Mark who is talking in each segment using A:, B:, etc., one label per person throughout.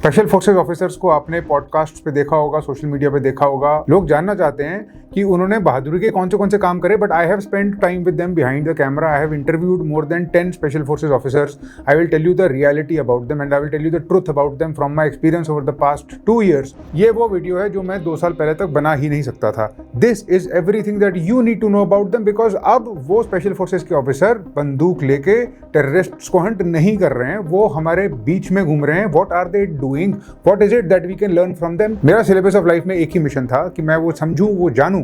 A: Special forces officers को आपने podcast पे देखा होगा, सोशल मीडिया पे देखा होगा। लोग जानना चाहते हैं कि उन्होंने बहादुरी के कौन से काम करे, but I have spent time with them behind the camera. I have interviewed more than 10 special forces officers. I will tell you the reality about them and I will tell you the truth about them from my experience over the past 2 years। ये वो video है जो मैं 2 साल पहले तक बना ही नहीं सकता था। This is everything that you need to know about them, because अब वो स्पेशल फोर्सेस के ऑफिसर बंदूक लेके टेररिस्ट्स को हंट नहीं कर रहे हैं, वो हमारे बीच में घूम रहे हैं। What are they doing, what is it that we can learn from them. मेरा सिलेबस ऑफ लाइफ में एक ही मिशन था कि मैं वो समझूं, वो जानूं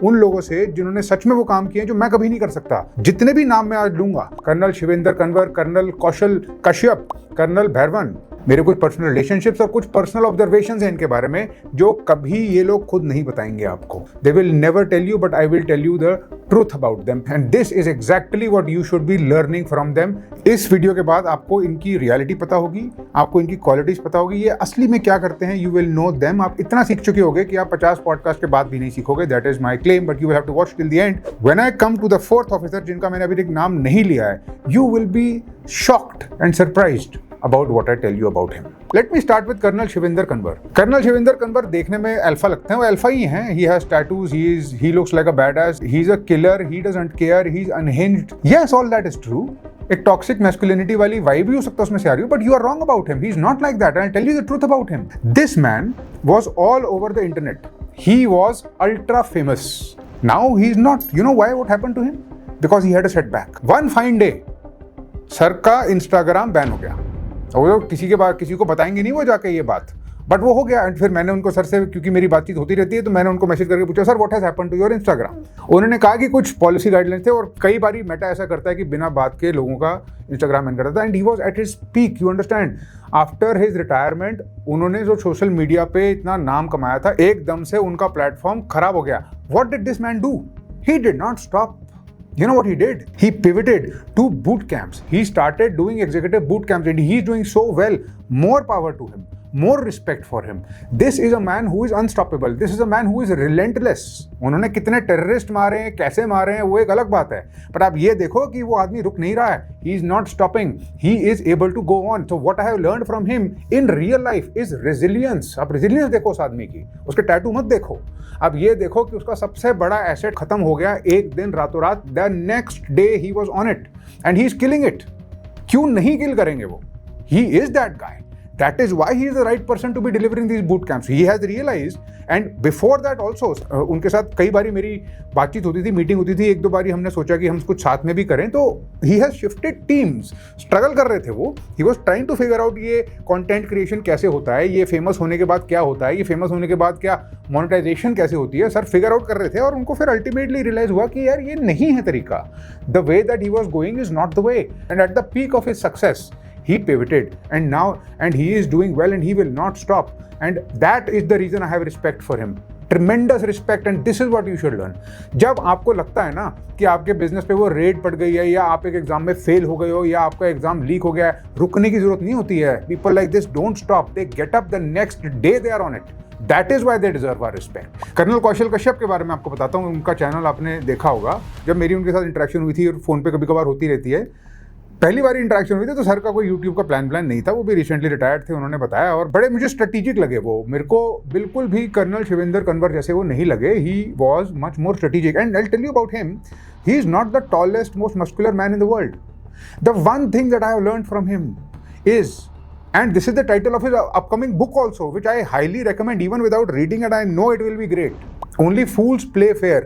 A: उन लोगों से जिन्होंने सच में वो काम किए जो मैं कभी नहीं कर सकता। जितने भी नाम मैं आज लूंगा, colonel Shivendra Kanwar, colonel Kaushal Kashyap, colonel Bhairavan, मेरे कुछ पर्सनल रिलेशनशिप्स और कुछ पर्सनल ऑब्जर्वेशंस हैं इनके बारे में जो कभी ये लोग खुद नहीं बताएंगे आपको। They will never tell you, but I will tell you the truth about them and this is exactly what you should be learning from them. इस वीडियो के बाद आपको इनकी रियलिटी पता होगी, आपको इनकी क्वालिटीज पता होगी, ये असली में क्या करते हैं। You will know them. आप इतना सीख चुके होगे कि आप 50 पॉडकास्ट के बाद भी नहीं सीखोगे। That is my claim, but you will have to watch till the end. When I come to the 4th officer, जिनका मैंने अभी तक नाम नहीं लिया है, you will be shocked and surprised about what I tell you about him. Let me start with Colonel Shivinder Kanwar. Colonel Shivinder Kanwar देखने में अल्फा लगते हैं, वो अल्फा ही हैं। He has tattoos, he looks like a badass, he's a killer, he doesn't care, he's unhinged. Yes, all that is true. एक toxic masculinity वाली vibe भी हो सकता है उसमें से आ रही हो, but you are wrong about him. He is not like that, I tell you the truth about him. This man was all over the internet, he was ultra famous. Now he is not. You know why? What happened to him? Because he had a setback. One fine day sir का Instagram ban हो गया, और वो किसी को बताएंगे नहीं वो जाके ये बात, बट वो हो गया। एंड फिर मैंने उनको सर से, क्योंकि मेरी बातचीत होती रहती है, तो मैंने उनको मैसेज करके पूछा, sir what has happened to your Instagram. उन्होंने कहा कि कुछ पॉलिसी गाइडलाइंस थे, और कई बार मेटा ऐसा करता है कि बिना बात के लोगों का इंस्टाग्राम बैन करता था। And he was at his peak, you understand. After his retirement उन्होंने जो सोशल मीडिया पे इतना नाम कमाया था, एकदम से उनका प्लेटफॉर्म खराब हो गया। What did this man do? He did not stop. You know what he did? He pivoted to boot camps. He started doing executive boot camps and he's doing so well. More power to him. More respect for him. This is a man who is unstoppable. This is a man who is relentless. उन्होंने कितने terrorist मारे हैं, कैसे मारे हैं, वो एक अलग बात है, पर आप ये देखो कि वो आदमी रुक नहीं रहा है। He is not stopping. He is able to go on. So what I have learned from him in real life is resilience. आप resilience देखो उस आदमी की, उसके टैटू मत देखो। अब ये देखो कि उसका सबसे बड़ा एसेट खत्म हो गया एक दिन रातों रात। The next day he was on it and he is killing it. क्यों नहीं किल करेंगे वो? He is that guy. That is why he is the right person to be delivering these boot camps. He has realized, and before that also, उनके साथ कई बारी मेरी बातचीत होती थी, मीटिंग होती थी। 1-2 बारी हमने सोचा कि हम कुछ साथ में भी करें, तो he has shifted teams. Struggle कर रहे थे वो। He was trying to figure out ये कंटेंट क्रिएशन कैसे होता है, ये फेमस होने के बाद क्या होता है, ये फेमस होने के बाद क्या मोनेटाइजेशन कैसे होती है। सर फिगर आउट कर रहे थे, और उनको फिर अल्टीमेटली रियलाइज हुआ कि यार ये नहीं है तरीका। The way that he was going is not the way, and at the peak of his success he pivoted and he is doing well and he will not stop, and that is the reason I have respect for him, tremendous respect, and this is what you should learn. जब आपको लगता है ना कि आपके business पे वो red पड़ गई है, या आप एक एग्जाम में फेल हो गए हो, या आपका एग्जाम लीक हो गया है, रुकने की जरूरत नहीं होती है। People like this don't stop, they get up the next day, they are on it. That is why they deserve our respect. Colonel Kaushal Kashyap के बारे में आपको बताता हूँ। उनका चैनल आपने देखा होगा, जब मेरी उनके साथ इंटरेक्शन हुई थी, और फोन पे कभी कभार होती रहती है। पहली बार इंटरेक्शन हुई थी तो सर का कोई यूट्यूब का प्लान नहीं था, वो भी रिसेंटली रिटायर्ड थे, उन्होंने बताया, और बड़े मुझे स्ट्रेटेजिक लगे वो। मेरे को बिल्कुल भी कर्नल शिवेंद्र कन्वर जैसे वो नहीं लगे। He was much more strategic, and I tell you about him, he is not the tallest most muscular man in the world. The one thing that I have learned from him is, and this is the title of his upcoming book also, which I highly recommend even without reading it. I know it will be great. Only fools play fair.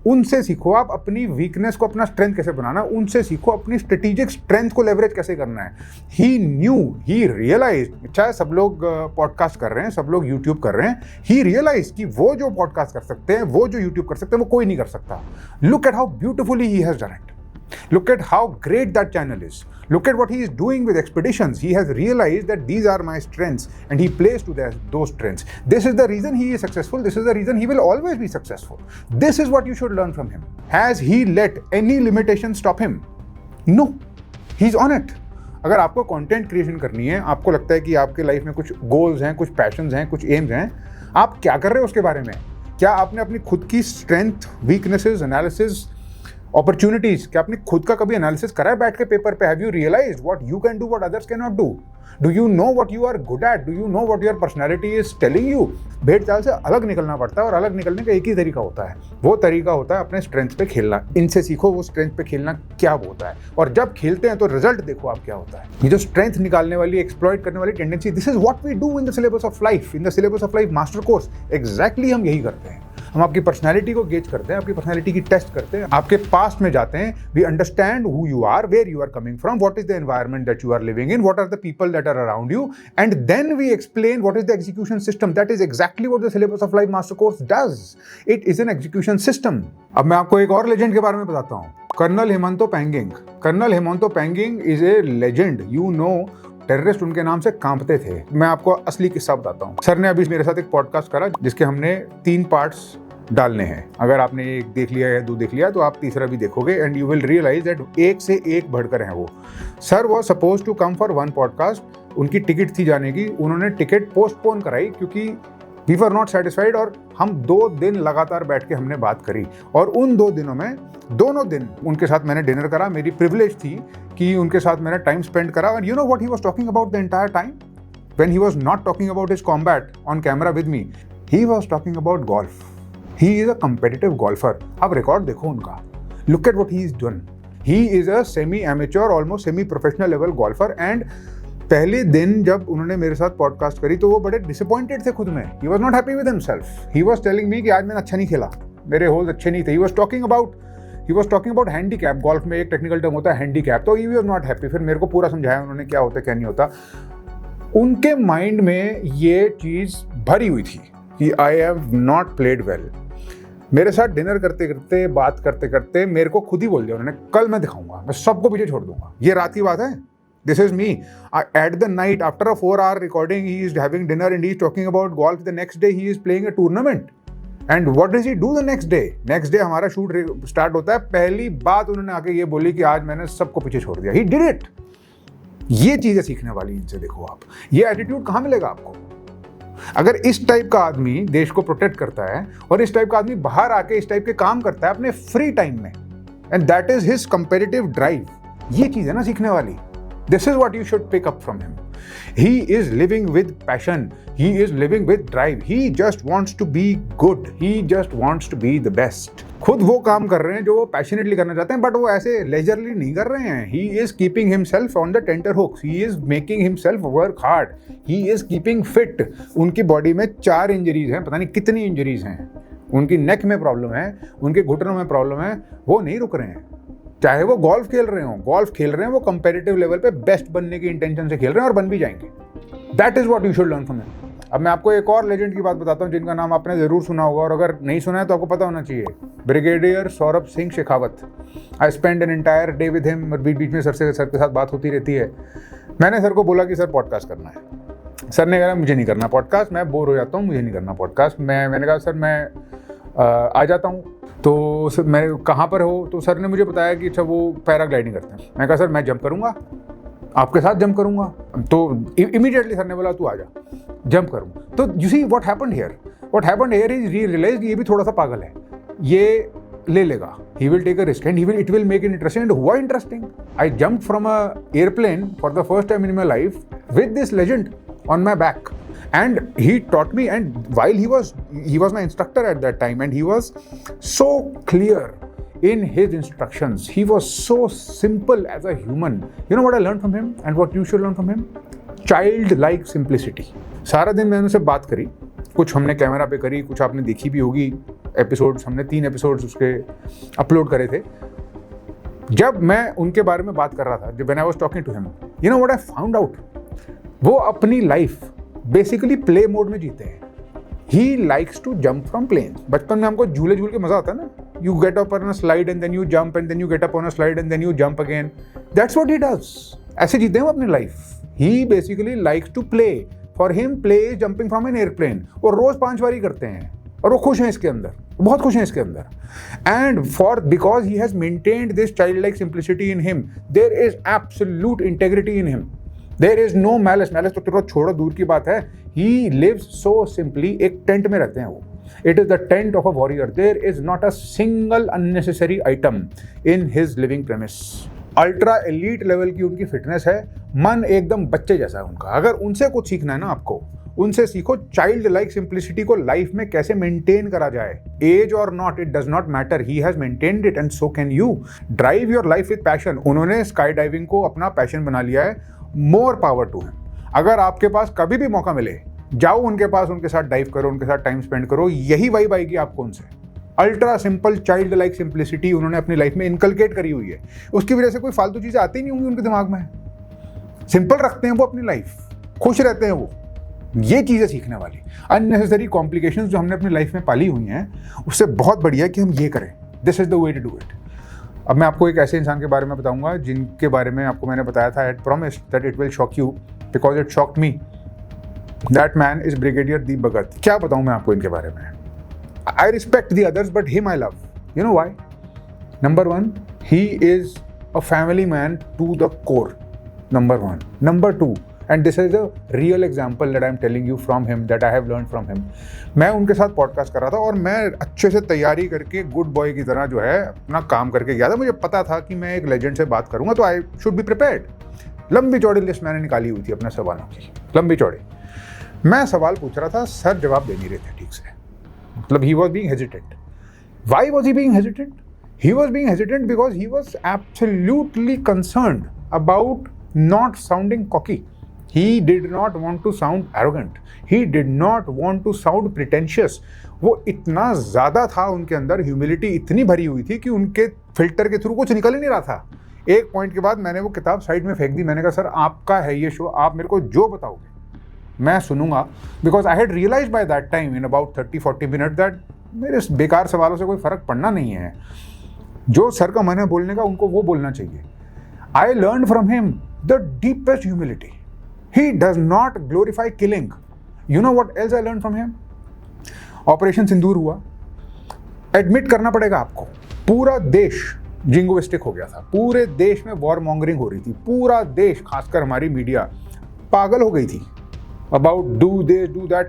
A: उनसे सीखो आप अपनी weakness को अपना strength कैसे बनाना, उनसे सीखो अपनी स्ट्रेटेजिक स्ट्रेंथ को लेवरेज कैसे करना है। ही न्यू, ही रियलाइज, चाहे सब लोग पॉडकास्ट कर रहे हैं, सब लोग यूट्यूब कर रहे हैं, ही रियलाइज कि वो जो पॉडकास्ट कर सकते हैं, वो जो यूट्यूब कर सकते हैं, वो कोई नहीं कर सकता। Look at how beautifully he has done it. Look at how great that channel is. Look at what he is doing with expeditions. He has realized that these are my strengths and he plays to those strengths. This is the reason he is successful. This is the reason he will always be successful. This is what you should learn from him. Has he let any limitation stop him? No. He's on it. अगर आपको content creation करनी है, आपको लगता है कि आपके life में कुछ गोल्स हैं, कुछ पैशंस हैं, कुछ एम्स हैं, आप क्या कर रहे हो उसके बारे में? क्या आपने अपनी खुद की स्ट्रेंथ, वीकनेसेस, एनालिसिस अपॉर्चुनिटीज, क्या आपने खुद का कभी एनालिसिस करा है बैठ के पेपर पे? Have you realised what you can do, what others can not do? Do you know what you are good at? Do you know what your personality is telling you? भेड़ चाल से अलग निकलना पड़ता है और अलग निकलने का एक ही तरीका होता है, वो तरीका होता है अपने स्ट्रेंथ पे खेलना। इनसे सीखो वो स्ट्रेंथ पे खेलना क्या होता है, और जब खेलते हैं तो रिजल्ट देखो आप क्या होता है। ये जो स्ट्रेंथ निकालने वाली, एक्सप्लॉइट करने वाली tendency, this is what we do in the syllabus of life, in the syllabus of life master course. Exactly हम यही करते हैं। हम आपकी पर्सनैलिटी को गेज करते हैं, आपकी पर्सनैलिटी की टेस्ट करते हैं, आपके पास्ट में जाते हैं। We understand who you are, where you are coming from, what is the environment that you are living in, what are the people that are around you, and then we explain what is the execution system. That is exactly what the syllabus of life master course does. It is an execution system. अब मैं आपको एक और legend के बारे में बताता हूँ, colonel Hemanto Penging. Colonel Hemanto Penging is a legend, you know. Terrorist उनके नाम से कांपते थे। मैं आपको असली किस्सा बताता हूँ। सर ने अभी मेरे साथ एक पॉडकास्ट करा जिसके हमने 3 पार्ट्स डालने हैं। अगर आपने एक देख लिया या 2 देख लिया तो आप तीसरा भी देखोगे, and you will realise that एक से एक बढ़कर हैं वो। Sir was suppose to come for 1 podcast, उनकी टिकट थी जाने की, उन्होंने टिकट पोस्टपोन कराई क्योंकि वी वर नॉट सेटिस्फाइड, और हम 2 दिन लगातार बैठ के हमने बात करी। और उन 2 दिनों में दोनों दिन उनके साथ मैंने डिनर करा। मेरी प्रिविलेज थी कि उनके साथ मैंने टाइम स्पेंड करा। And you know what he was talking about the entire time when he was not talking about his combat on camera with me, he was talking about golf. He is a competitive golfer. आप record देखो उनका, look at what he is done. He is a semi amateur, almost semi professional level golfer. And पहले दिन जब उन्होंने मेरे साथ podcast करी तो वो बड़े डिसअपॉइंटेड थे खुद में। He was not happy with himself. He was telling me कि आज मैंने अच्छा नहीं खेला, मेरे होल्स अच्छे नहीं थे। He was talking about handicap. Golf में एक टेक्निकल टर्म होता है हैंडीकैप, तो ही वाज नॉट हैप्पी। फिर मेरे को पूरा समझाया उन्होंने क्या होता है क्या नहीं होता। उनके माइंड में ये चीज़ भरी हुई थी कि I have not played well. मेरे साथ डिनर करते करते, बात करते करते मेरे को खुद ही बोल दिया उन्होंने, कल मैं दिखाऊंगा, मैं सबको पीछे छोड़ दूंगा। ये रात की बात है। This is me. At the night, after a 4-hour recording, he is having dinner and he is talking about golf. The next day, he is playing a tournament. And what does he do the next day? Next day हमारा shoot start होता है। पहली बात उन्होंने आके ये बोली कि आज मैंने सबको पीछे छोड़ दिया। He did it. ये चीजें सीखने वाली इनसे देखो आप। ये एटीट्यूड कहाँ मिलेगा आपको? अगर इस टाइप का आदमी देश को प्रोटेक्ट करता है और इस टाइप का आदमी बाहर आके इस टाइप के काम करता है अपने फ्री टाइम में, and that is his comparative drive, ये चीज है ना सीखने वाली। This is what you should pick up from him. He is living with passion. He is living with drive. He just wants to be good. He just wants to be the best. खुद वो काम कर रहे हैं जो वो passionately करना चाहते हैं, बट वो ऐसे लेजरली नहीं कर रहे हैं. He is keeping himself on the tenterhooks. He is making himself work hard. He is keeping fit. उनकी बॉडी में 4 इंजरीज हैं, पता नहीं कितनी इंजरीज हैं. उनकी नेक में प्रॉब्लम है, उनके घुटनों में प्रॉब्लम है, वो नहीं रुक रहे हैं. चाहे वो गोल्फ खेल रहे हैं, वो कंपेटिटिव लेवल पे बेस्ट बनने की इंटेंशन से खेल रहे हैं और बन भी जाएंगे. That is what you should learn from him. अब मैं आपको एक और लेजेंड की बात बताता हूँ जिनका नाम आपने जरूर सुना होगा, और अगर नहीं सुना है तो आपको पता होना चाहिए. Brigadier Saurabh Singh Shekhawat. I spend an entire day with him. बीच में सर के साथ बात होती रहती है. मैंने सर को बोला कि सर पॉडकास्ट करना है. सर ने कहा मुझे नहीं करना पॉडकास्ट, मैं बोर हो जाता हूँ, मुझे नहीं करना पॉडकास्ट. मैंने कहा सर मैं आ जाता हूँ. तो सर मैं कहाँ पर हो? तो सर ने मुझे बताया कि अच्छा वो पैराग्लाइडिंग करते हैं. मैं कहा सर मैं जंप करूँगा, आपके साथ जंप करूँगा. तो इमीडिएटली सर ने बोला तू आ जा, जंप करूँ. तो you see what happened here is realize ये भी थोड़ा सा पागल है, ये ले लेगा. He will take a risk and it will make it interesting. And हुआ interesting. I jump from a airplane for the first time in my life with this legend on my back, and he taught me. And while he was my instructor at that time, and he was so clear in his instructions, he was so simple as a human. You know what I learned from him and what you should learn from him? Childlike simplicity. सारा दिन मैंने उनसे बात करी, कुछ हमने camera पे करी, कुछ आपने देखी भी होगी एपिसोड्स. हमने 3 एपिसोड्स उसके अपलोड करे थे. जब मैं उनके बारे में बात कर रहा था, जब when I was talking to him, you know what I found out? वो अपनी लाइफ बेसिकली प्ले मोड में जीते हैं. He likes to jump from plane. बचपन में हमको झूले झूल के मजा आता है ना. You get up on a slide and then you jump and then you get up on a slide and then you jump again. That's what he does. ऐसे जीते हैं वो अपनी life. He basically likes to play. For him play is jumping from an airplane. वो रोज 5 बारी करते हैं और वो खुश हैं इसके अंदर, बहुत खुश हैं इसके अंदर. And because he has maintained this child like simplicity in him, there is absolute integrity in him. There is no malice. तो छोड़ो, दूर की बात है. He lives so simply. एक टेंट में रहते हैं वो. It is the tent of a warrior. There is not a single unnecessary item in his living premise. Ultra elite level की उनकी फिटनेस है, मन एकदम बच्चे जैसा है उनका। अगर उनसे कुछ सीखना है ना आपको, उनसे सीखो चाइल्ड लाइक सिंप्लिसिटी को लाइफ में कैसे मेंटेन करा जाए। एज और not, it does not matter, he has maintained it and so can you. Drive your life with passion. उन्होंने स्काई डाइविंग को अपना पैशन बना लिया है। More power to him. अगर आपके पास कभी भी मौका मिले, जाओ उनके पास, उनके साथ डाइव करो, उनके साथ टाइम स्पेंड करो, यही वाइब आएगी आपको उनसे। Ultra simple child like simplicity उन्होंने अपनी लाइफ में इनकलकेट करी हुई है। उसकी वजह से कोई फालतू चीज़ें आती नहीं होंगी उनके दिमाग में। सिंपल रखते हैं वो अपनी लाइफ, खुश रहते हैं वो। ये चीज़ें सीखने वाली। अननेसेसरी कॉम्प्लिकेशंस जो हमने अपनी लाइफ में पाली हुई हैं, उससे बहुत बढ़िया कि हम ये करें। This is the way to do it. अब मैं आपको एक ऐसे इंसान के बारे में बताऊंगा जिनके बारे में आपको मैंने बताया था, I had promised that it will shock you because it shocked me. That man is brigadier Deep Bhagat. क्या बताऊं मैं आपको इनके बारे में। I respect the others, but him I love. You know why? Number one, he is a family man to the core. Number one. Number two, and this is a real example that I am telling you from him, that I have learned from him. मैं उनके साथ podcast कर रहा था और मैं अच्छे से तैयारी करके गुड बॉय की तरह जो है अपना काम करके गया था। मुझे पता था कि मैं एक लेजेंड से बात करूंगा, तो आई शुड बी प्रिपेयर्ड। लंबी चौड़ी लिस्ट मैंने निकाली हुई थी अपने सवालों की, लंबी चौड़ी। मैं सवाल पूछ रहा था, सर जवाब दे नहीं रहे थे ठीक से। मतलब he was being hesitant. Why was he being hesitant? He was being hesitant because he was absolutely concerned about not sounding cocky. He did not want to sound arrogant. He did not want to sound pretentious. वो इतना ज़्यादा था उनके अंदर, humility इतनी भरी हुई थी कि उनके फिल्टर के थ्रू कुछ निकल ही नहीं रहा था। एक पॉइंट के बाद मैंने वो किताब साइड में फेंक दी। मैंने कहा सर आपका है ये शो, आप मेरे को जो बताओगे मैं सुनूंगा। Because I had realize by that time in about 30-40 minute that मेरे बेकार सवालों से कोई फर्क पड़ना नहीं है। जो सर का मन है बोलने का, उनको वो बोलना चाहिए। I learn from him the deepest humility. He does not glorify killing. You know what else I learn from him? Operation Sindoor हुआ, एडमिट करना पड़ेगा आपको, पूरा देश जिंगोइस्टिक हो गया था। पूरे देश में वॉर मॉन्गरिंग हो रही थी। पूरा देश, खासकर हमारी मीडिया, पागल हो गई थी about do this, do that.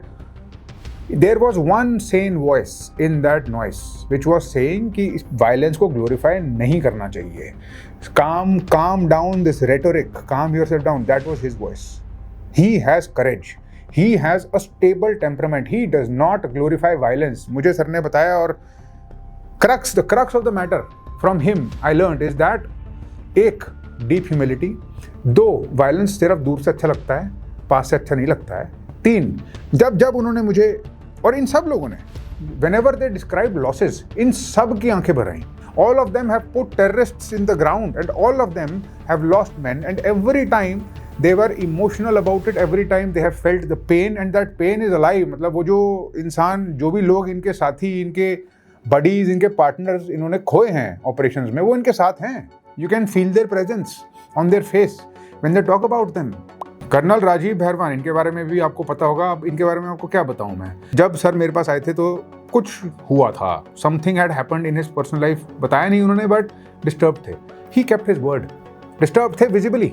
A: There was one sane voice in that noise which was saying कि violence को glorify नहीं करना चाहिए. Calm down this rhetoric, calm yourself down. That was his voice. He has courage. He has a stable temperament. He does not glorify violence. मुझे sir ने बताया, और the crux of the matter from him I learned is that एक deep humility, दो violence सिर्फ दूर से अच्छा लगता है, पास से अच्छा नहीं लगता है। तीन, जब उन्होंने मुझे और इन सब लोगों ने whenever they described losses, इन सब की आंखें भर आईं। All of them have put terrorists in the ground and all of them have lost men, and every time they were emotional about it, every time they have felt the pain and that pain is alive। मतलब वो जो इंसान, जो भी लोग इनके साथी, इनके बडीज, इनके पार्टनर्स इन्होंने खोए हैं ऑपरेशंस में, वो इनके साथ हैं। You can feel their presence on their face when they talk about them। Colonel Rajeev Bhairwan, इनके बारे में भी आपको पता होगा। अब इनके बारे में आपको क्या बताऊं मैं। जब सर मेरे पास आए थे तो कुछ हुआ था, something had happened in his personal life. बताया नहीं उन्होंने, बट डिस्टर्ब थे। He kept his word. Disturb थे विजिबली,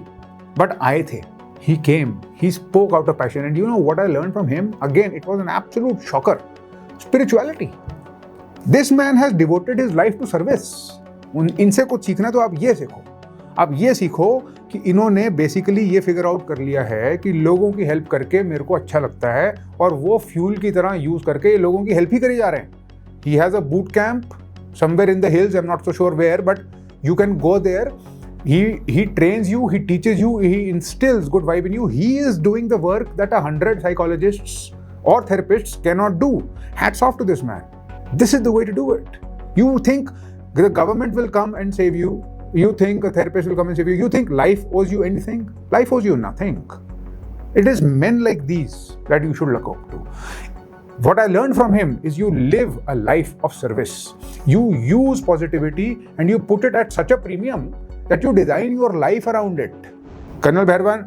A: बट आए थे। He came, he spoke out of passion, and you know what I learn from him? Again it was an absolute shocker. Spirituality. This man has devoted his life to service. इनसे कुछ सीखना तो आप ये सीखो। आप ये सीखो कि इन्होंने बेसिकली ये फिगर आउट कर लिया है कि लोगों की हेल्प करके मेरे को अच्छा लगता है, और वो फ्यूल की तरह यूज करके लोगों की हेल्प ही करी जा रहे हैं। He has a boot camp somewhere in the hills, I am not so sure where, but you can go there. He trains you, he teaches you, he instills good vibe in you. He is doing the work that 100 psychologists or therapists cannot do. Hats off to this man. This is the way to do it. You think the government will come and save you. You think a therapist will come and save you. You think life owes you anything? Life owes you nothing. It is men like these that you should look up to. What I learned from him is you live a life of service. You use positivity and you put it at such a premium that you design your life around it. Colonel Bhairwan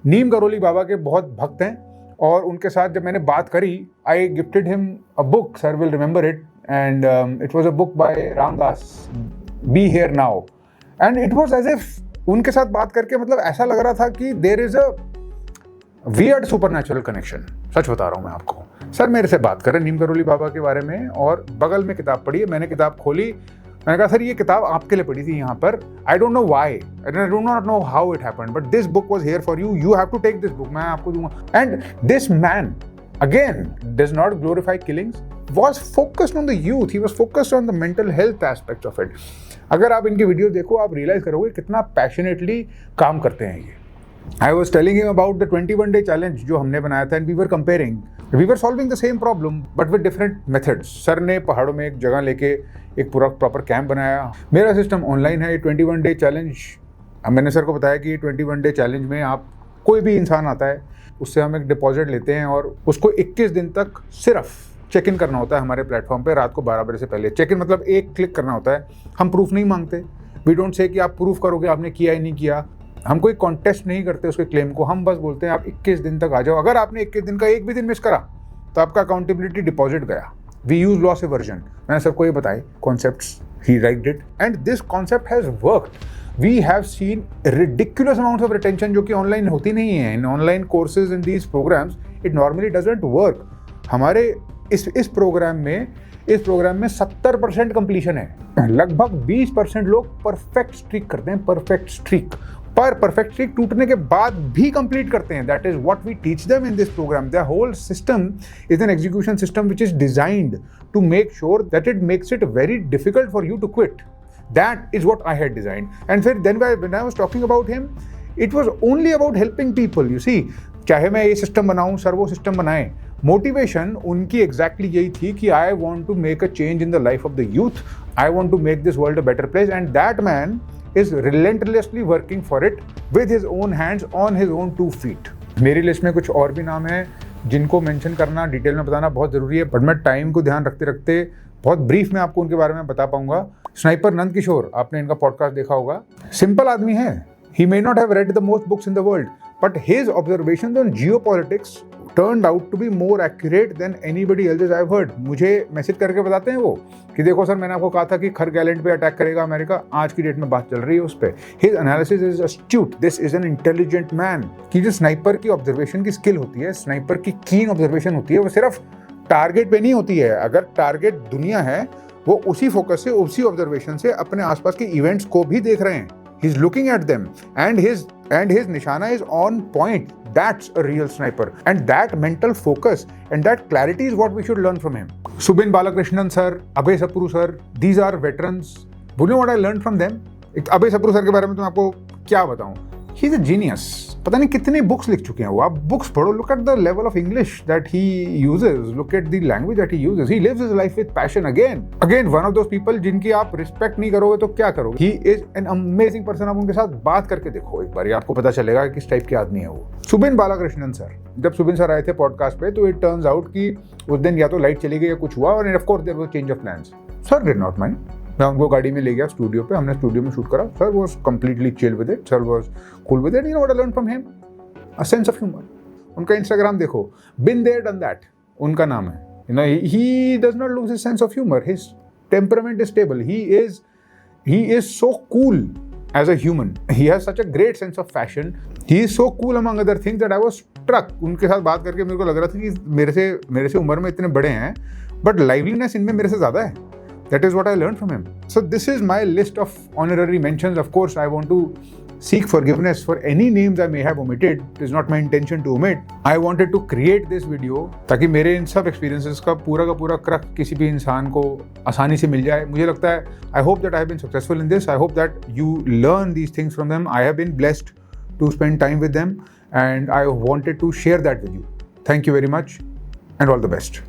A: Neem Karoli Baba के बहुत भक्त हैं, और उनके साथ जब मैंने बात करी, I gifted him a book, sir will remember it, and it was a book by Ramdas, Be Here Now. And it was as if उनके साथ बात करके मतलब ऐसा लग रहा था कि there is a weird supernatural connection. सच बता रहा हूँ मैं आपको। सर मेरे से बात कर रहे नीम करोली बाबा के बारे में और बगल में किताब पढ़ी है। मैंने किताब खोली, मैंने कहा सर ये किताब आपके लिए पड़ी थी यहाँ पर, I don't know why, I do not know how it happened, but this book was here for you, you have to take this book, मैं आपको दूंगा। And this man again does not glorify killings, was focused on the youth, he was focused on the mental health aspects of it. अगर आप इनकी video देखो आप realise करोगे कितना पैशनेटली काम करते हैं ये। I was telling him about the 21 day challenge जो हमने बनाया था, and we were comparing, we were solving the same problem but with different methods. Sir ने पहाड़ों में एक जगह लेके एक पूरा प्रॉपर कैंप बनाया। मेरा सिस्टम ऑनलाइन है, 21 डे चैलेंज, मैंने सर को बताया कि 21 डे चैलेंज में आप कोई भी इंसान आता है उससे हम एक डिपॉजिट लेते हैं और उसको 21 दिन तक सिर्फ चेक इन करना होता है हमारे प्लेटफॉर्म पे रात को 12 बजे से पहले। चेक इन मतलब एक क्लिक करना होता है, हम प्रूफ नहीं मांगते, वी डोंट से कि आप प्रूफ करोगे आपने किया ही नहीं किया, हम कोई कॉन्टेस्ट नहीं करते उसके क्लेम को, हम बस बोलते हैं आप 21 दिन तक आ जाओ। अगर आपने 21 दिन का एक भी दिन मिस करा तो आपका अकाउंटेबिलिटी डिपॉजिट गया। वी यूज लॉस एवर्जन, मैंने सबको ये बताए concepts, he right it and this concept has worked. We have seen ridiculous amounts of retention जो कि ऑनलाइन होती नहीं है। In online courses in these programs it normally doesn't work. हमारे इस प्रोग्राम में 70% कंप्लीशन है, लगभग 20% लोग परफेक्ट स्ट्रीक करते हैं, परफेक्ट स्ट्रीक, पर परफेक्ट स्ट्रीक टूटने के बाद भी कंप्लीट करते हैं। That is what we teach them in this program. The whole system is an execution system which is designed to make sure that it makes it very difficult for you to quit. That is what I had designed. And then when I was talking about him, it was only about helping people. You see, चाहे मैं ये system बनाऊं, sir वो system बनाए, motivation उनकी exactly यही थी कि I want to make a change in the life of the youth, I want to make this world a better place, and that man is relentlessly working for it with his own hands on his own 2 feet. मेरी list में कुछ और भी नाम है जिनको mention करना, detail में बताना बहुत जरूरी है, बट मैं टाइम को ध्यान रखते रखते बहुत ब्रीफ में आपको उनके बारे में बता पाऊंगा। स्नाइपर नंद किशोर, आपने इनका पॉडकास्ट देखा होगा। सिंपल आदमी है, he may not have read the most books in the world, but his observations on geopolitics turned out to be more accurate than anybody else's I've heard. मुझे मैसेज करके बताते हैं वो कि देखो सर मैंने आपको कहा था कि खरग आइलैंड पे अटैक करेगा अमेरिका, आज की डेट में बात चल रही है उस पर। His analysis is astute. This is an intelligent man. कि जो स्नाइपर की ऑब्जर्वेशन की स्किल होती है, स्नाइपर की कीन ऑब्जर्वेशन होती है, वो सिर्फ टारगेट पे नहीं होती है। अगर टारगेट दुनिया है वो उसी फोकस से, उसी ऑब्जर्वेशन से अपने आसपास के इवेंट्स को भी देख रहे हैं। He's looking at them and his nishana is on point. That's a real sniper, and that mental focus and that clarity is what we should learn from him. Subin Balakrishnan sir, Abhay Sapru sir, these are veterans. You know what I learned from them? Abhay Sapru sir के बारे में तो मैं आपको क्या बताऊं? He's a genius. पता नहीं कितनी बुक्स लिख चुके हैं वो, आप बुक्स पढ़ो, look at the level of English that he uses, look at the language that he uses. He lives his life with passion. Again one of those people जिनकी आप रिस्पेक्ट नहीं करोगे तो क्या करोगे? He is an amazing person. आप उनके साथ बात करके देखो एक बार, आपको पता चलेगा कि किस टाइप के आदमी है वो। सुबिन बालाकृष्णन सर, जब सुबिन सर आए थे पॉडकास्ट पे तो इट टर्न्स आउट कि उस दिन या तो लाइट चली गई या कुछ हुआ, और of course there was change of plans. Sir did not mind, मैं उनको गाड़ी में ले गया स्टूडियो पे, हमने स्टूडियो में शूट करा। Sir was completely chill with it, sir was cool with it. You know what I learn from him? A sense of humour. उनका इंस्टाग्राम देखो, बिन देयर डन दैट उनका नाम है। You know he does not lose his sense of humour, his temperament is stable, he is so cool as a human, he has such a great sense of fashion, he is so cool among other things that I was struck. उनके साथ बात करके मेरे को लग रहा था कि मेरे से उम्र में इतने बड़े हैं बट लाइवलीनेस इनमें मेरे से ज़्यादा है। That is what I learned from him. So this is my list of honorary mentions. Of course, I want to seek forgiveness for any names I may have omitted. It is not my intention to omit. I wanted to create this video ताकि मेरे इन सब experiences का पूरा क्रक किसी भी इंसान को आसानी से मिल जाए। मुझे लगता है I hope that I have been successful in this. I hope that you learn these things from them. I have been blessed to spend time with them and I wanted to share that with you. Thank you very much and all the best.